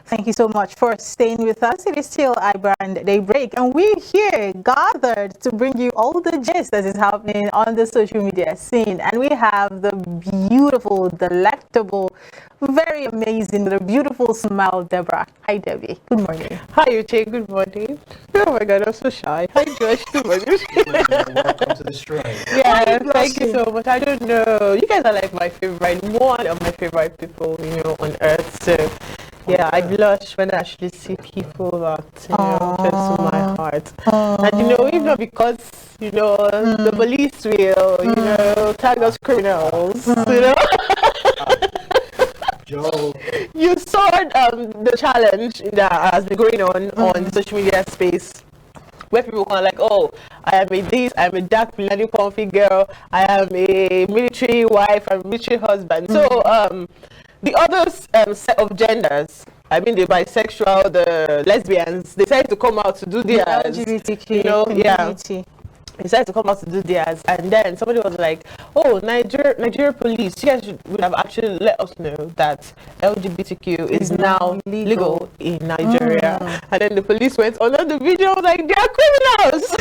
Thank you so much for staying with us. It is still iBrand Daybreak, and we're here gathered to bring you all the gist that is happening on the social media scene. And we have the beautiful, delectable, very amazing, with a beautiful smile, Deborah. Hi, Debbie. Good morning. Hi, Uche. Good morning. Oh my God, I'm so shy. Hi, Josh. Good morning. Welcome to the shrine. Yeah, thank you so much. I don't know. You guys are like my favorite, one of my favorite people, on earth. So, yeah, I blush when I actually see people that, close to my heart. And, if not because, the police will, tag us criminals, Joe. You saw the challenge that has been going on the social media space, where people are like, oh, I am I'm a dark millennial comfy girl, I am a military wife, I'm a military husband. So the other set of genders, I mean the bisexual, the lesbians, they decided to come out to do theirs. LGBTQ community. They decided to come out to do theirs, and then somebody was like, oh, Nigeria police, you guys would have actually let us know that LGBTQ is now legal in Nigeria. And then the police went on the video, was like, they are criminals.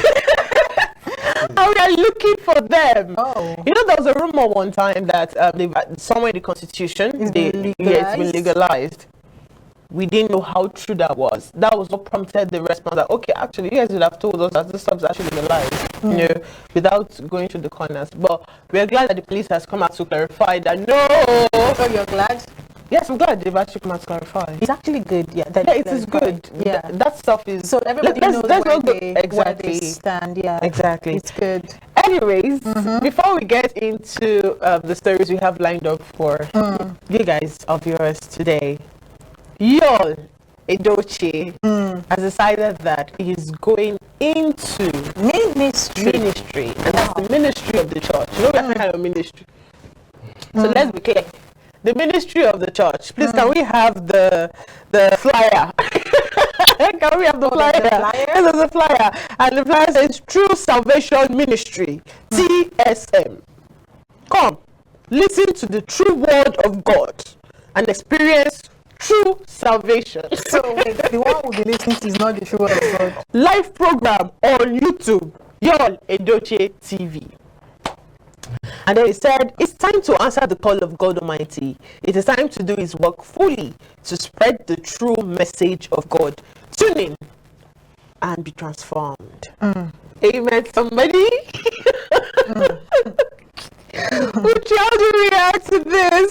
And we are looking for them. Oh. There was a rumor one time that somewhere in the constitution, it's been legalized. We didn't know how true that was. That was what prompted the response that, okay, actually, you guys would have told us that this stuff is actually legalized, without going through the corners. But we're glad that the police has come out to clarify that, no. So you're glad? Yes, I'm glad they've actually come out to clarify. It's actually good, yeah. It is good. Yeah. That stuff is... So everybody knows where they stand, yeah. Exactly. It's good. Anyways, before we get into the stories we have lined up for you guys, our viewers today, Yul Edochie has decided that he's going into ministry, and that's the ministry of the church. We have kind of ministry. So let's be clear. The ministry of the church. Please, can we have the flyer? Can we have the flyer? There's the flyer. And the flyer says True Salvation Ministry, TSM. Come, listen to the true word of God and experience true salvation. So wait, the one we'll be listening to is not the true word of God. Live program on YouTube, Yul Edochie TV. And then he said, it's time to answer the call of God Almighty. It is time to do his work fully to spread the true message of God. Tune in and be transformed. Amen, somebody. How do you react to this?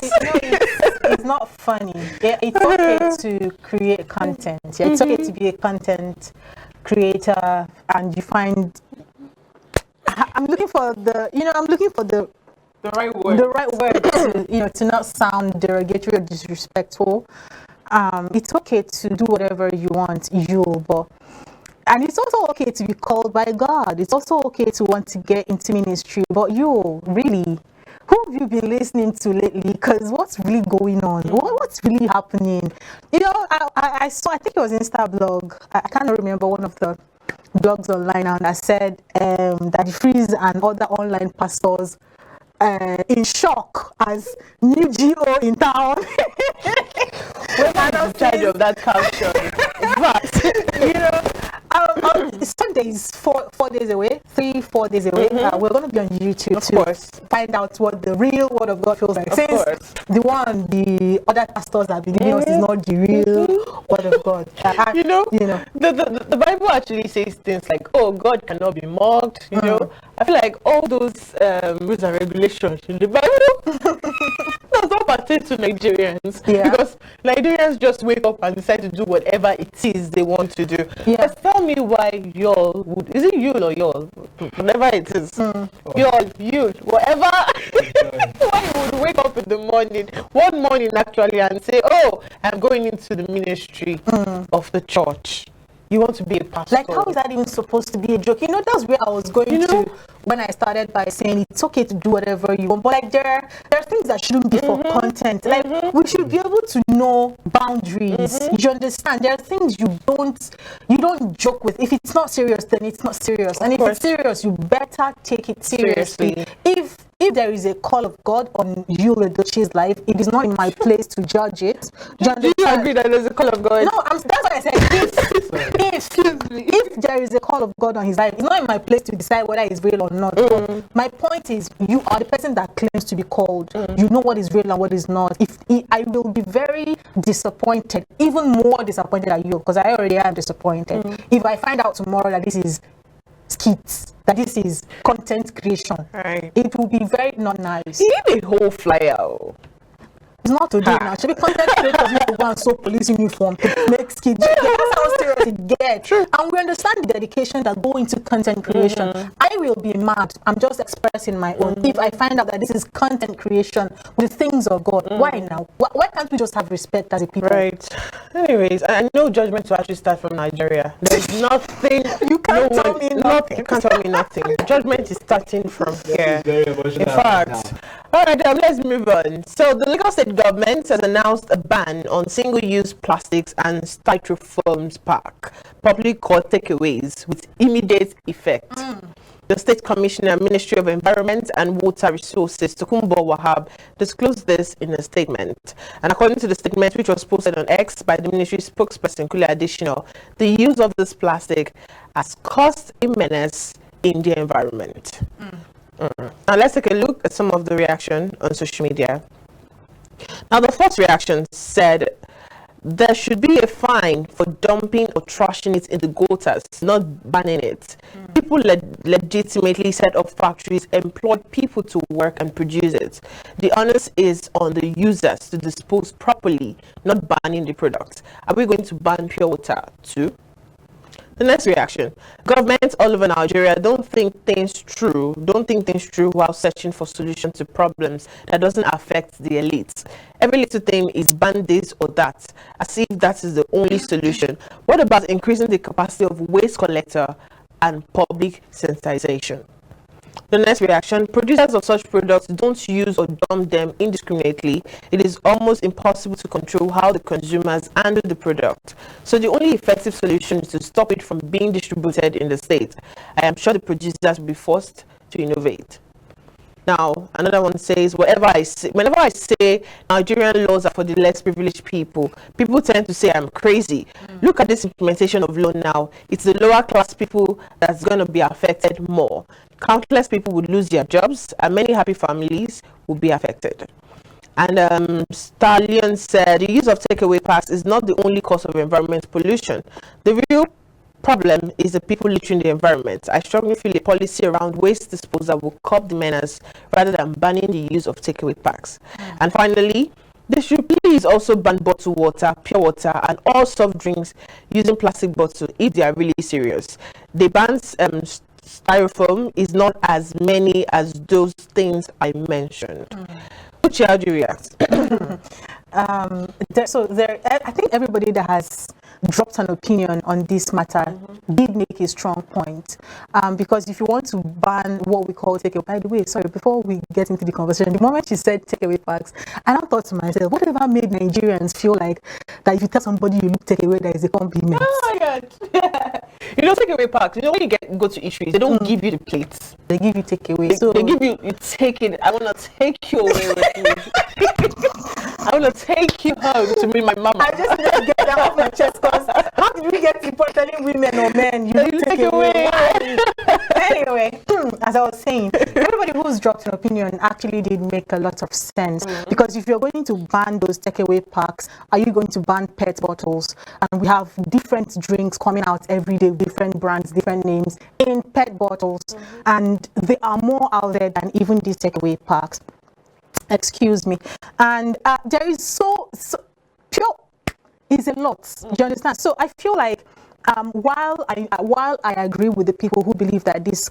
It's not funny. It's okay to create content. Yeah, it's okay to be a content creator, and you find. I'm looking for the right word. The right word to not sound derogatory or disrespectful. It's okay to do whatever you want, and it's also okay to be called by God. It's also okay to want to get into ministry. But really, who have you been listening to lately? Because what's really going on? What's really happening? I saw, I think it was Instablog. I can't remember one of the blogs online, and I said that Freeze and other online pastors in shock as new GO in town. When I was tired of that caption. But Sundays 4 days away, 3-4 days away. We're going to be on YouTube to find out what the real word of God feels like. Since the other pastors have been giving us is not the real word of God. The Bible actually says things like, oh, God cannot be mocked. I feel like all those rules and regulations in the Bible does not pertain to Nigerians. Because Nigerians just wake up and decide to do whatever it is they want to do. But tell me why Yul would, is it Yul or Yul? Whatever it is. Yul, whatever. Why you would wake up in the morning, one morning actually, and say, oh, I'm going into the ministry of the church. You want to be a pastor. Like, how is that even supposed to be a joke? You know, that's where I was going to when I started by saying it's okay to do whatever you want. But like, there are things that shouldn't be for content. Like, we should be able to know boundaries. You understand? There are things you don't joke with. If it's not serious, then it's not serious. And if it's serious, you better take it seriously. If there is a call of God on Yul Edochie's life, it is not in my place to judge it. Do you agree that there's a call of God? No, that's what I said. If there is a call of God on his life, it's not in my place to decide whether it's real or not. My point is, you are the person that claims to be called. You know what is real and what is not. I will be very disappointed, even more disappointed at you, because I already am disappointed. If I find out tomorrow that this is skits, that this is content creation, it will be very not nice. You need a whole flyer. It's not today now. Should be content creators need to go and sew police uniform to make skits. That's how serious it gets. And we understand the dedication that go into content creation. I will be mad. I'm just expressing my own. If I find out that this is content creation with things of God, why now? Why can't we just have respect as a people? Right. Anyways, I know judgment will actually start from Nigeria. There's nothing. You can't tell me nothing. You can't tell me nothing. Judgment is starting from here. In fact. Now. All right, let's move on. So the Lagos State government has announced a ban on single-use plastics and styrofoams pack, publicly called takeaways, with immediate effect. The State Commissioner, Ministry of Environment and Water Resources, Tokunbo Wahab, disclosed this in a statement. And according to the statement, which was posted on X by the ministry spokesperson, Kule Additional, the use of this plastic has caused a menace in the environment. Now let's take a look at some of the reaction on social media. Now the first reaction said there should be a fine for dumping or trashing it in the gutters, not banning it. People legitimately set up factories, employ people to work and produce it. The onus is on the users to dispose properly, not banning the product. Are we going to ban pure water too? The next reaction: governments all over Nigeria don't think things through while searching for solutions to problems that doesn't affect the elites. Every little thing is ban this or that, as if that is the only solution. What about increasing the capacity of waste collector and public sensitization? The next reaction: producers of such products don't use or dump them indiscriminately. It is almost impossible to control how the consumers handle the product. So the only effective solution is to stop it from being distributed in the state. I am sure the producers will be forced to innovate. Now, another one says, whenever I say Nigerian laws are for the less privileged people, people tend to say I'm crazy. Look at this implementation of law now. It's the lower class people that's going to be affected more. Countless people would lose their jobs, and many happy families will be affected. And Stallion said, the use of takeaway packs is not the only cause of environmental pollution. The real problem is the people littering the environment. I strongly feel a policy around waste disposal will curb the menace rather than banning the use of takeaway packs. And finally, they should please also ban bottled water, pure water, and all soft drinks using plastic bottles if they are really serious. They ban styrofoam is not as many as those things I mentioned. Uche, how do you react? I think everybody that has dropped an opinion on this matter did make a strong point, because if you want to ban what we call takeaway, by the way, sorry, before we get into the conversation, the moment she said takeaway packs, and I thought to myself, whatever made Nigerians feel like that if you tell somebody you look takeaway, that is a compliment. Oh my God. You know, takeaway packs, you know, when you go to eateries, they don't give you the plates. They give you takeaway. So they give you take it. I want to take you away with me. I want to take you home to meet my mama. I just need to get that off my chest, because how did we get people telling women or men you take away? Anyway, as I was saying, everybody who's dropped an opinion actually did make a lot of sense, because if you're going to ban those takeaway packs, are you going to ban PET bottles? And we have different drinks coming out every day, different brands, different names in PET bottles, and they are more out there than even these takeaway packs. Excuse me. And there is so pure is a lot. Do you understand? So I feel like While I agree with the people who believe that this,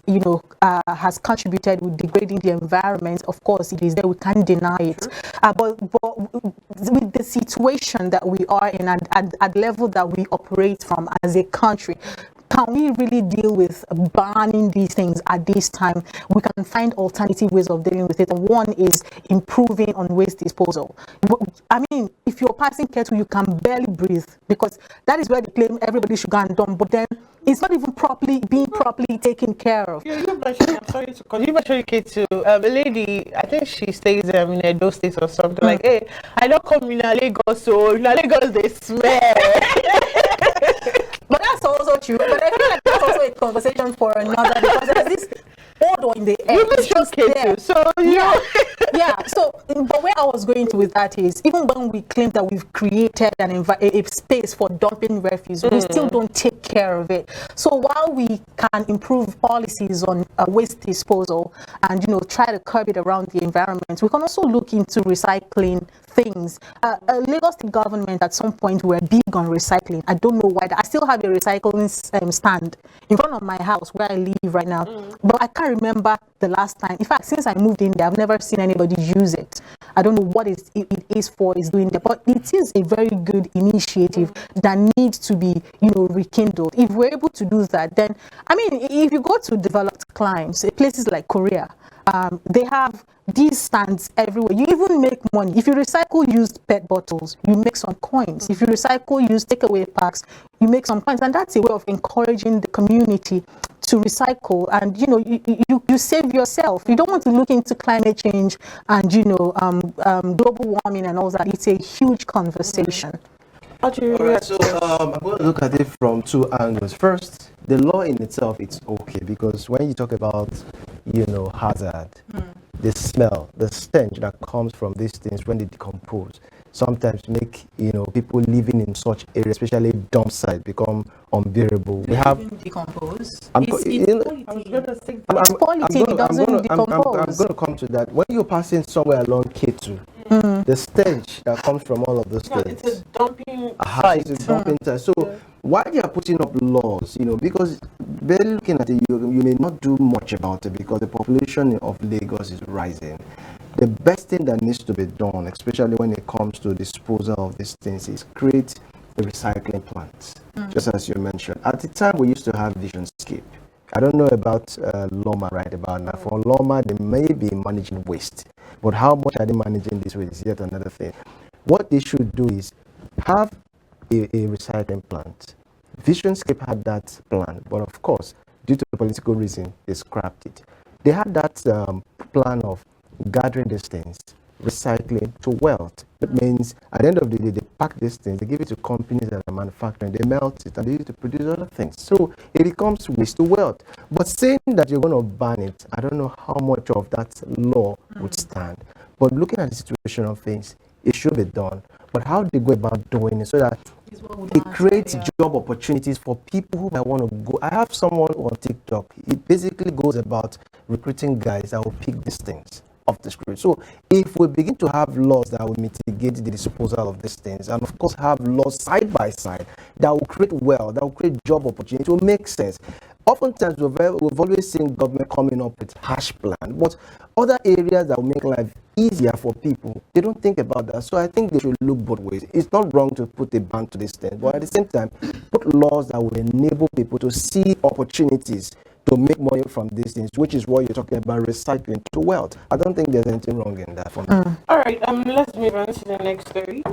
has contributed with degrading the environment, of course it is there. We can't deny it. But with the situation that we are in, at level that we operate from as a country, can we really deal with banning these things at this time? We can find alternative ways of dealing with it. And one is improving on waste disposal. I mean, if you're passing kettle, you can barely breathe, because that is where they claim everybody should go and dump. But then it's not even being properly taken care of. Yeah, you mentioned, I'm sorry to call you, mentioned you came to a lady, I think she stays in Edo State or something, like, hey, I don't come in Lagos, so in Lagos they smell. But that's also true. But I feel like that's also a conversation for another, because there's this odor in the air. You mentioned K2, so yeah. Yeah. So the way I was going to with that is, even when we claim that we've created a space for dumping refuse, we still don't take care of it. So while we can improve policies on waste disposal and try to curb it around the environment, we can also look into recycling things. Lagos State government at some point were big on recycling. I don't know why. I still have a recycling stand in front of my house where I live right now, but I can't remember the last time. In fact, since I moved in there, I've never seen anybody use it. I don't know what it is for, is doing there, but it is a very good initiative that needs to be rekindled. If we're able to do that, then I mean, if you go to developed climes, places like Korea, they have these stands everywhere. You even make money. If you recycle used PET bottles, you make some coins. If you recycle used takeaway packs, you make some coins. And that's a way of encouraging the community to recycle. And you save yourself. You don't want to look into climate change and global warming and all that. It's a huge conversation. All right, so I'm going to look at it from two angles. First, the law in itself, it's okay, because when you talk about hazard, the smell, the stench that comes from these things when they decompose, sometimes make people living in such areas, especially dump sites, become unbearable. We have decompose. I'm It's going to come to that. When you're passing somewhere along K2, the stench that comes from all of those things. It's a dumping site. It's a dumping site. So why they are putting up laws, because they're looking at it, you may not do much about it, because the population of Lagos is rising. The best thing that needs to be done, especially when it comes to disposal of these things, is create a recycling plant, just as you mentioned. At the time, we used to have Visionscape. I don't know about Loma right about now. For Loma, they may be managing waste, but how much are they managing this waste is yet another thing. What they should do is have a recycling plant. Visionscape had that plan, but of course, due to political reason, they scrapped it. They had that plan of gathering these things, recycling to wealth. It means at the end of the day, they pack these things, they give it to companies that are manufacturing, they melt it, and they use it to produce other things. So it becomes waste to wealth. But saying that you're going to ban it, I don't know how much of that law would stand. But looking at the situation of things, it should be done. But how do they go about doing it so that it creates job opportunities for people who might want to go? I have someone on TikTok. It basically goes about recruiting guys that will pick these things off the street. So if we begin to have laws that will mitigate the disposal of these things, and of course have laws side by side that will create wealth, that will create job opportunities, it will make sense. Oftentimes we've always seen government coming up with harsh plans, but other areas that will make life easier for people, they don't think about that. So I think they should look both ways. It's not wrong to put a ban to this thing, but at the same time, put laws that will enable people to see opportunities to make money from these things, which is what you're talking about, recycling to wealth. I don't think there's anything wrong in that for me. All right, let's move on to the next story.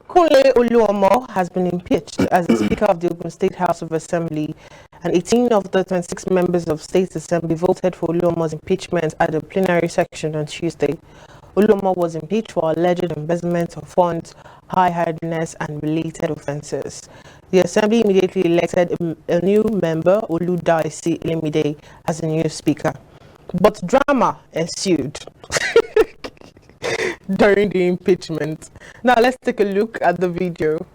Kunle Oluomo has been impeached as the Speaker of the Ogun State House of Assembly, and 18 of the 26 members of State Assembly voted for Oluomo's impeachment at the plenary section on Tuesday. Oluomo was impeached for alleged embezzlement of funds, high-handedness, and related offences. The Assembly immediately elected a new member, Oludaisi Elimide, as the new Speaker. But drama ensued during the impeachment. Now let's take a look at the video.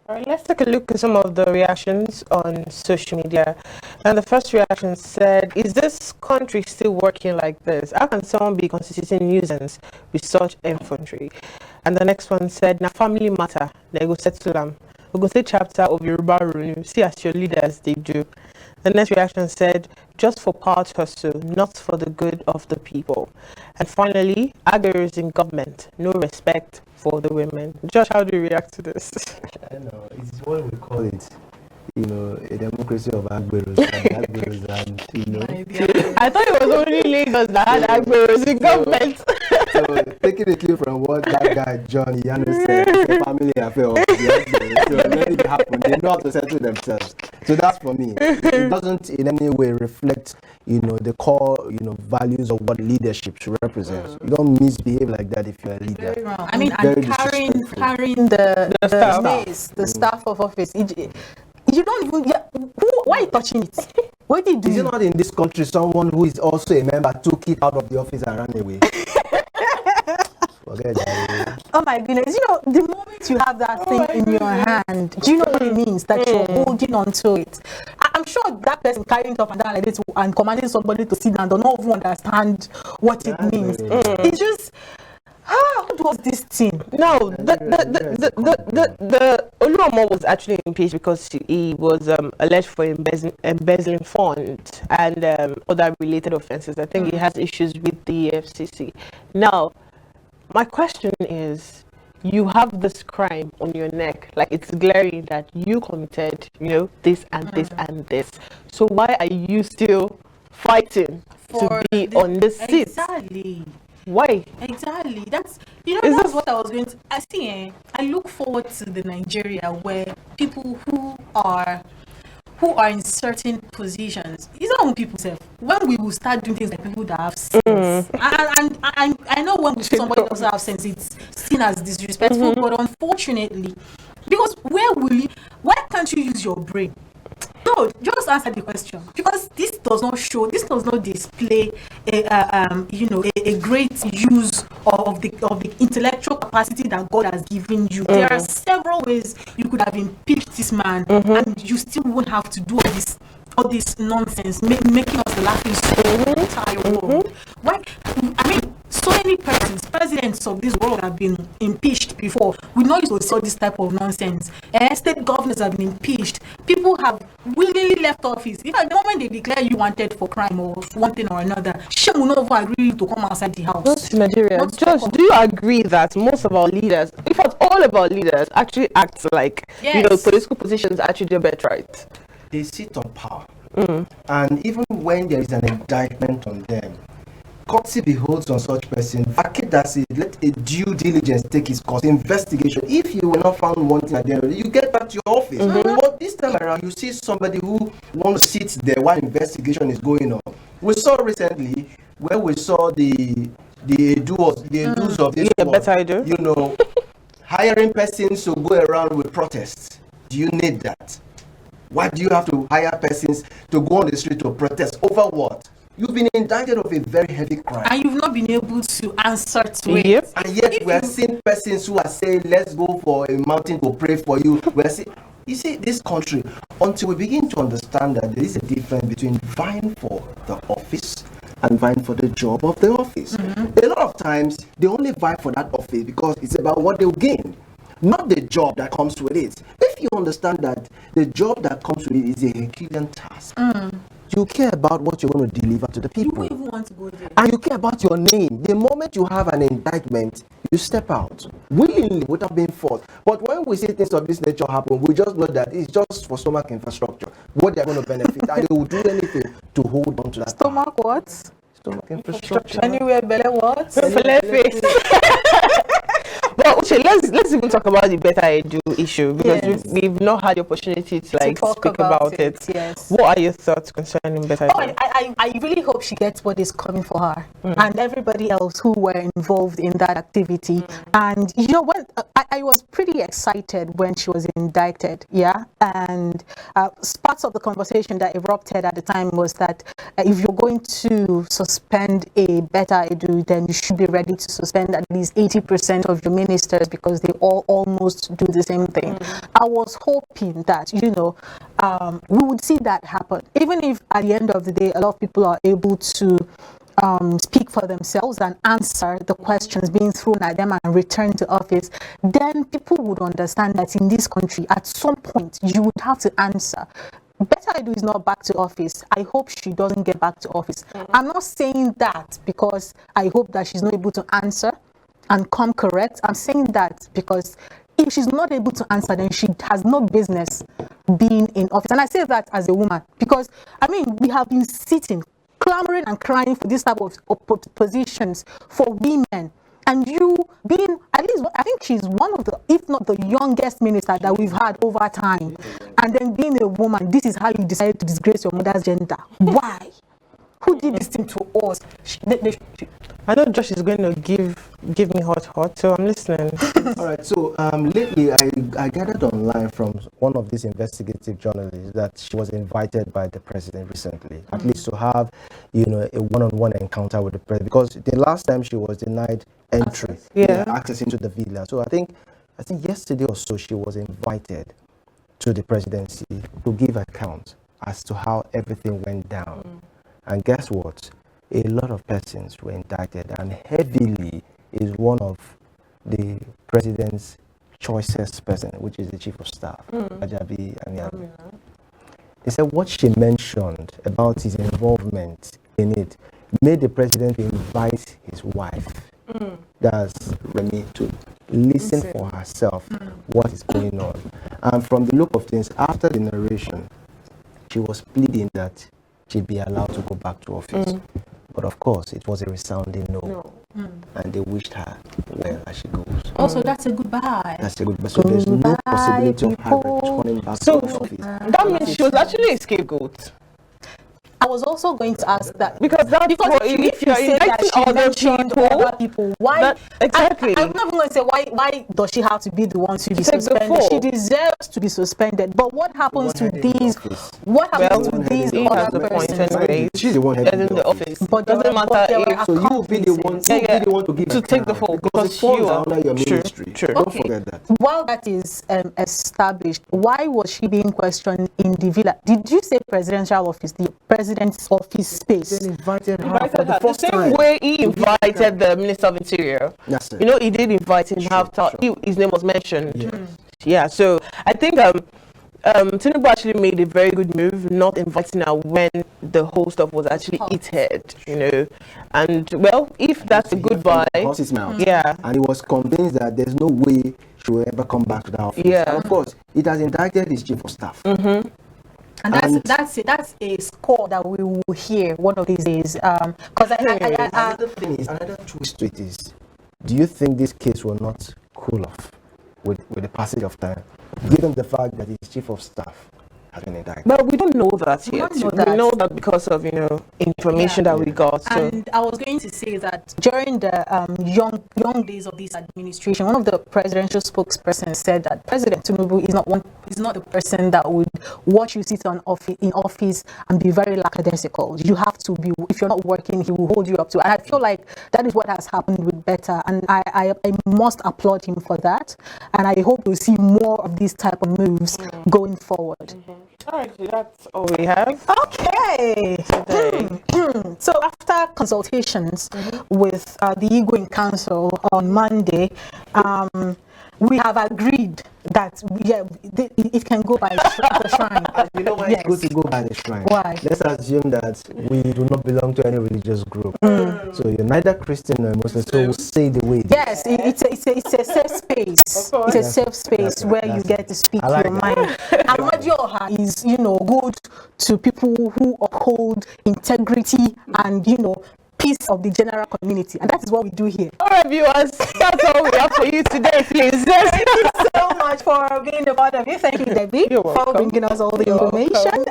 All right, let's take a look at some of the reactions on social media. And the first reaction said, is this country still working like this? How can someone be constituting nuisance with such infantry? And the next one said, na family matter, they go settle them. We go say chapter of Yoruba Runu, see as your leaders they do. The next reaction said, just for power to hustle, not for the good of the people. And finally, Agbero in government, no respect for the women. Josh, how do you react to this? I know, it's what we call it, you know, a democracy of Agberos and you know. I thought it was only Lagos that had Agberos in government. So, taking a cue from what that guy, John Yano said, it's a family affair of the Agberos. So, let it happen. They know how to settle themselves. So, that's for me. It doesn't in any way reflect, you know, the core, you know, values of what leadership should represent. You don't misbehave like that if you're a leader. Very wrong. I mean, and carrying the staff of office. You don't even. Why are you touching it? What did you do? Is it not in this country someone who is also a member took it out of the office and ran away? Forget that. Oh my goodness! You know, the moment you have that thing in your hand, do you know what it means that you're holding onto it? I'm sure that person carrying it up and down like this and commanding somebody to sit down does not even understand what it means. It's just. What was this thing? No, the Oluomo was actually impeached because he was alleged for embezzling funds and other related offenses. I think he has issues with the FCC. Now, my question is, you have this crime on your neck, like it's glaring that you committed, you know, this and this and this. So why are you still fighting to be on this seat? Exactly. Why? Exactly. That's, you know, that's what I was going to. I look forward to the Nigeria where people who are in certain positions, it's not when people say, when we will start doing things like people that have sense. And I know when somebody doesn't have sense, it's seen as disrespectful, but unfortunately, because why can't you use your brain? No, just answer the question, because this does not display a great use of the intellectual capacity that God has given you. There are several ways you could have impeached this man, and you still won't have to do all this nonsense, making us the laughing stock of the entire world. Why? I mean, so many presidents of this world have been impeached before. We know you saw this type of nonsense. State governors have been impeached. People have willingly left office. In fact, the moment they declare you wanted for crime or one thing or another, shame will not agree to come outside the house. Not in Nigeria. Josh, do you agree that most of our leaders, in fact, all of our leaders, actually act like, you know, political positions actually their birthright? They sit on power. And even when there is an indictment on them, courtesy beholds on such person, vacate that seat, let a due diligence take its course, investigation. If you were not found wanting at the end of the day, you get back to your office. But this time around, you see somebody who wants to sit there while investigation is going on. We saw recently where we saw the do's of this world, better I do. you know, hiring persons to go around with protests. Do you need that? Why do you have to hire persons to go on the street to protest over what? You've been indicted of a very heavy crime. And you've not been able to answer to it. Yep. And yet we are seeing persons who are saying, let's go for a mountain to pray for you. We are seeing, you see, this country, until we begin to understand that there is a difference between vying for the office and vying for the job of the office. A lot of times, they only vie for that office because it's about what they'll gain, not the job that comes with it. If you understand that the job that comes with it is a Herculean task, you care about what you're going to deliver to the people. You don't even want to go there. And you care about your name. The moment you have an indictment, you step out willingly without being forced. But when we see things of this nature happen, we just know that it's just for stomach infrastructure, what they're going to benefit, and they will do anything to hold on to that. Stomach what? Stomach infrastructure. Anywhere better what? Well, Uche, let's even talk about the better edu issue, because we've not had the opportunity to speak about it. Yes. What are your thoughts concerning better edu? I really hope she gets what is coming for her and everybody else who were involved in that activity. And you know what? I was pretty excited when she was indicted. Yeah, and parts of the conversation that erupted at the time was that if you're going to suspend a better edu, then you should be ready to suspend at least 80% of your ministers, because they all almost do the same thing. I was hoping that, you know, we would see that happen, even if at the end of the day a lot of people are able to speak for themselves and answer the questions being thrown at them and return to office. Then people would understand that in this country at some point you would have to answer. Better Edu is not back to office. I hope she doesn't get back to office. I'm not saying that because I hope that she's not able to answer and come correct. I'm saying that because if she's not able to answer, then she has no business being in office. And I say that as a woman because, I mean, we have been sitting, clamoring and crying for this type of positions for women. And you being, at least, I think she's one of the, if not the youngest minister that we've had over time. And then being a woman, this is how you decided to disgrace your mother's gender. Why? Who did this thing to us? I know Josh is going to give me hot, so I'm listening. All right, so lately I gathered online from one of these investigative journalists that she was invited by the president recently, at least to have, you know, a one-on-one encounter with the president, because the last time she was denied entry, access into the villa. So I think yesterday or so she was invited to the presidency to give account as to how everything went down. And guess what? A lot of persons were indicted, and heavily is one of the president's choicest person, which is the chief of staff, Ajabi Amiami. They said what she mentioned about his involvement in it made the president invite his wife, that's Remy, to listen for herself what is going on. And from the look of things, after the narration, she was pleading that she'd be allowed to go back to office. But of course, it was a resounding no. And they wished her well as she goes. Also, that's a goodbye. That's a goodbye. So there's no possibility of her returning back to office. That means she was actually a scapegoat. I was also going to ask that because if you say that she mentioned other people, why exactly? I'm not even going to say why does she have to be the one to be suspended? She deserves to be suspended. But what happens to these? What happens to these other persons? She's the one heading in the office. But doesn't matter if so you be the one. You be the one to give to take the fall because the falls are under your ministry. Don't forget that. While that is established, why was she being questioned in the villa? Did you say presidential office? The president's office space. Then invited her for the first same time. way he invited the Minister of Interior. That's it. You know, he did invite him. His name was mentioned. Yeah. So I think Tinubu actually made a very good move, not inviting her when the whole stuff was actually heated. You know, and well, if that's a goodbye, yeah. And he was convinced that there's no way she will ever come back to the office. Yeah. And of course, it has indicted his chief of staff. And that's a score that we will hear one of these days. Because another thing is, another twist to it is, do you think this case will not cool off with the passage of time, given the fact that his chief of staff has been indicted? But we don't know that We yet. don't know that. We know that because of information that we got. So. And I was going to say that during the young days of this administration, one of the presidential spokespersons said that President Tinubu is not the person that would watch you sit in office and be very lackadaisical. You have to be, if you're not working, he will hold you up to. And I feel like that is what has happened with Betta, and I must applaud him for that. And I hope we'll see more of these type of moves going forward. All right, so that's all we have. Okay. So after consultations with the Igwe Council on Monday, we have agreed that it can go by the shrine. You know why it's good to go by the shrine? Why? Let's assume that we do not belong to any religious group. So you're neither Christian nor Muslim, so we'll say the way. Yes, it's a safe space. It's a safe space where you get to speak like your mind. Amadioha is, good to people who uphold integrity and, peace of the general community, and that is what we do here. All right, viewers, that's all we have for you today, please. Thank you so much for being a part of it. Thank you, Debbie, for bringing us all the information.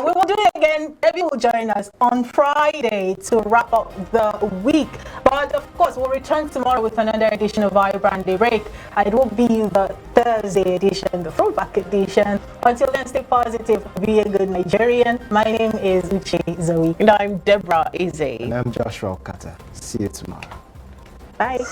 We will do it again. Debbie will join us on Friday to wrap up the week. But of course, we'll return tomorrow with another edition of iBrand Daybreak. It will be the Thursday edition, the throwback edition. Until then, stay positive, be a good Nigerian. My name is Uche Zoe. And I'm Deborah Eze. And I'm Joshua Okata. See you tomorrow. Bye.